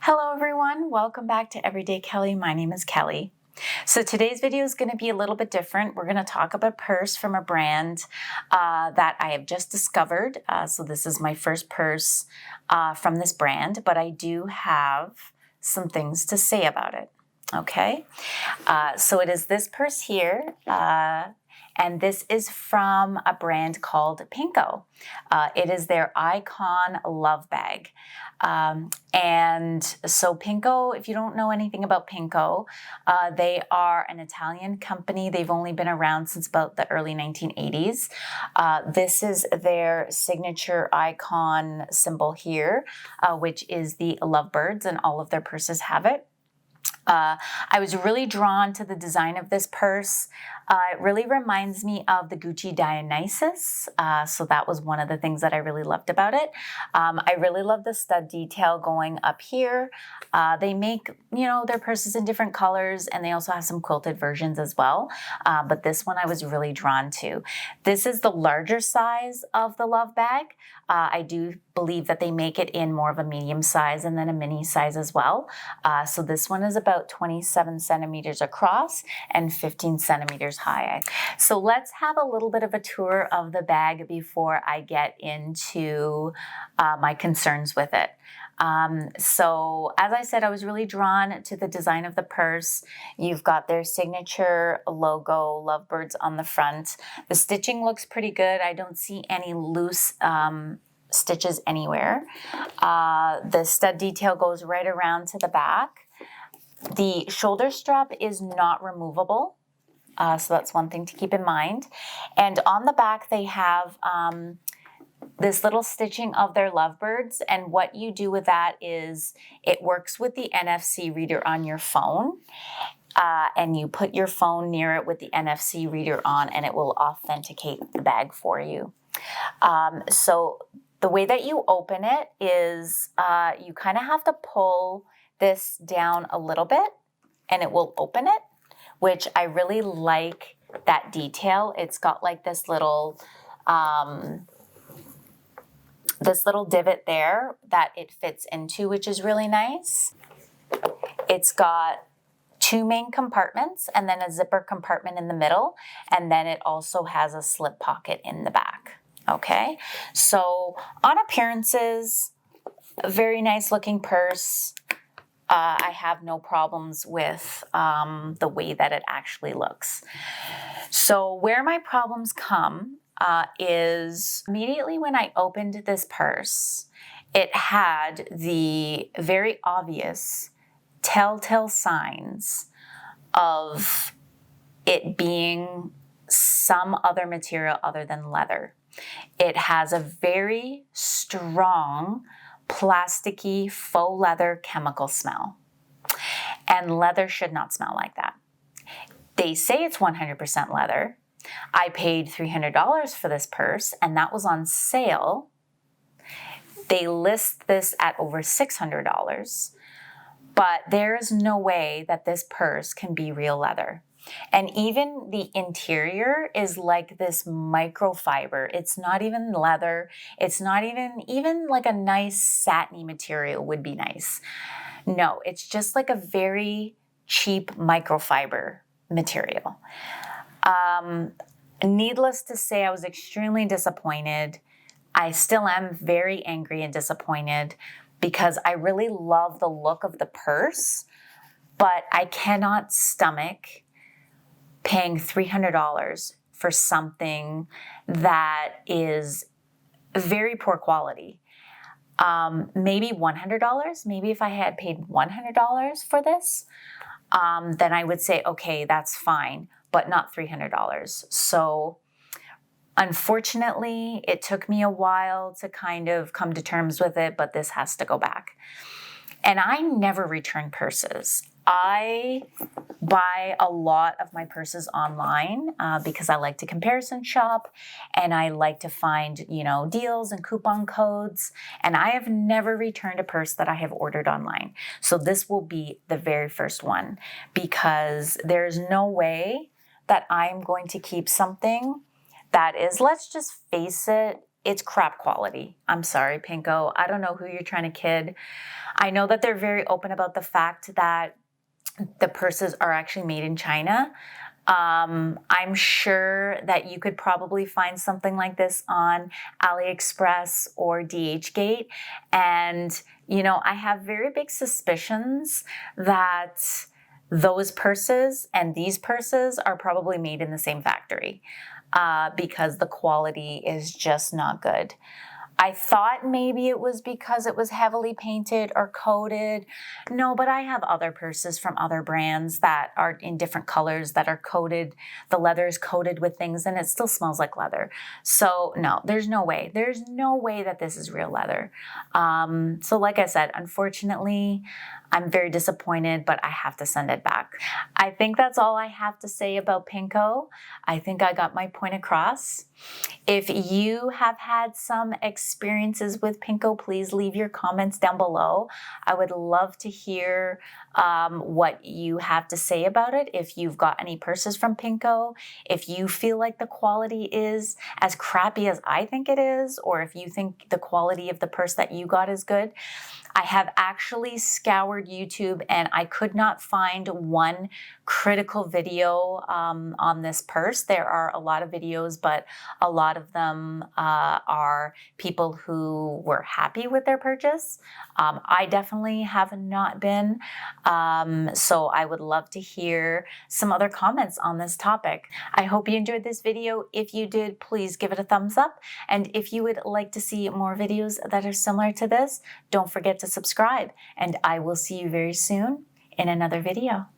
Hello everyone, welcome back to Everyday Kelly. My name is Kelly. So today's video is going to be a little bit different. We're going to talk about a purse from a brand that I have just discovered. So this is my first purse from this brand, but I do have some things to say about it. Okay, so it is this purse here. And this is from a brand called Pinko. It is their Icon Love Bag. And so Pinko, if you don't know anything about Pinko, they are an Italian company. They've only been around since about the early 1980s. This is their signature icon symbol here, which is the lovebirds, and all of their purses have it. I was really drawn to the design of this purse. It really reminds me of the Gucci Dionysus. So that was one of the things that I really loved about it. I really love the stud detail going up here. They make, their purses in different colors, and they also have some quilted versions as well. But this one I was really drawn to. This is the larger size of the Love Bag. I do believe that they make it in more of a medium size and then a mini size as well. So this one is about 27 centimeters across and 15 centimeters high. So let's have a little bit of a tour of the bag before I get into my concerns with it. So as I said, I was really drawn to the design of the purse. You've got their signature logo, lovebirds, on the front. The stitching looks pretty good. I don't see any loose stitches anywhere. The stud detail goes right around to the back. The shoulder strap is not removable. So that's one thing to keep in mind. And on the back, they have this little stitching of their lovebirds. And what you do with that is it works with the NFC reader on your phone. And you put your phone near it with the NFC reader on, and it will authenticate the bag for you. So the way that you open it is you kind of have to pull this down a little bit, and it will open it, which I really like that detail. It's got like this little divot there that it fits into, which is really nice. It's got two main compartments and then a zipper compartment in the middle, and then it also has a slip pocket in the back. Okay, so on appearances, a very nice looking purse. I have no problems with the way that it actually looks. So where my problems come is immediately when I opened this purse, it had the very obvious telltale signs of it being some other material other than leather. It has a very strong plasticky faux leather chemical smell. And leather should not smell like that. They say it's 100% leather. I paid $300 for this purse, and that was on sale. They list this at over $600, but there is no way that this purse can be real leather. And even the interior is like this microfiber. It's not even leather. It's not even like a nice satiny material would be nice. No, it's just like a very cheap microfiber material. Needless to say, I was extremely disappointed. I still am very angry and disappointed because I really love the look of the purse, but I cannot stomach paying $300 for something that is very poor quality. Maybe $100. Maybe if I had paid $100 for this, then I would say, okay, that's fine, but not $300. So unfortunately, it took me a while to kind of come to terms with it, but this has to go back. And I never return purses. I buy a lot of my purses online because I like to comparison shop and I like to find, deals and coupon codes. And I have never returned a purse that I have ordered online. So this will be the very first one because there's no way that I'm going to keep something that is, let's just face it, it's crap quality. I'm sorry, Pinko. I don't know who you're trying to kid. I know that they're very open about the fact that the purses are actually made in China. I'm sure that you could probably find something like this on AliExpress or DHgate. And, you know, I have very big suspicions that those purses and these purses are probably made in the same factory because the quality is just not good. I thought maybe it was because it was heavily painted or coated. No, but I have other purses from other brands that are in different colors that are coated. The leather is coated with things and it still smells like leather. So no, there's no way. There's no way that this is real leather. So like I said, unfortunately, I'm very disappointed, but I have to send it back. I think that's all I have to say about Pinko. I think I got my point across. If you have had some experiences with Pinko, please leave your comments down below. I would love to hear what you have to say about it. If you've got any purses from Pinko, if you feel like the quality is as crappy as I think it is, or if you think the quality of the purse that you got is good. I have actually scoured YouTube and I could not find one critical video on this purse. There are a lot of videos, but a lot of them are people who were happy with their purchase. I definitely have not been. So I would love to hear some other comments on this topic. I hope you enjoyed this video. If you did, please give it a thumbs up. And if you would like to see more videos that are similar to this, don't forget to subscribe, and I will see you very soon in another video.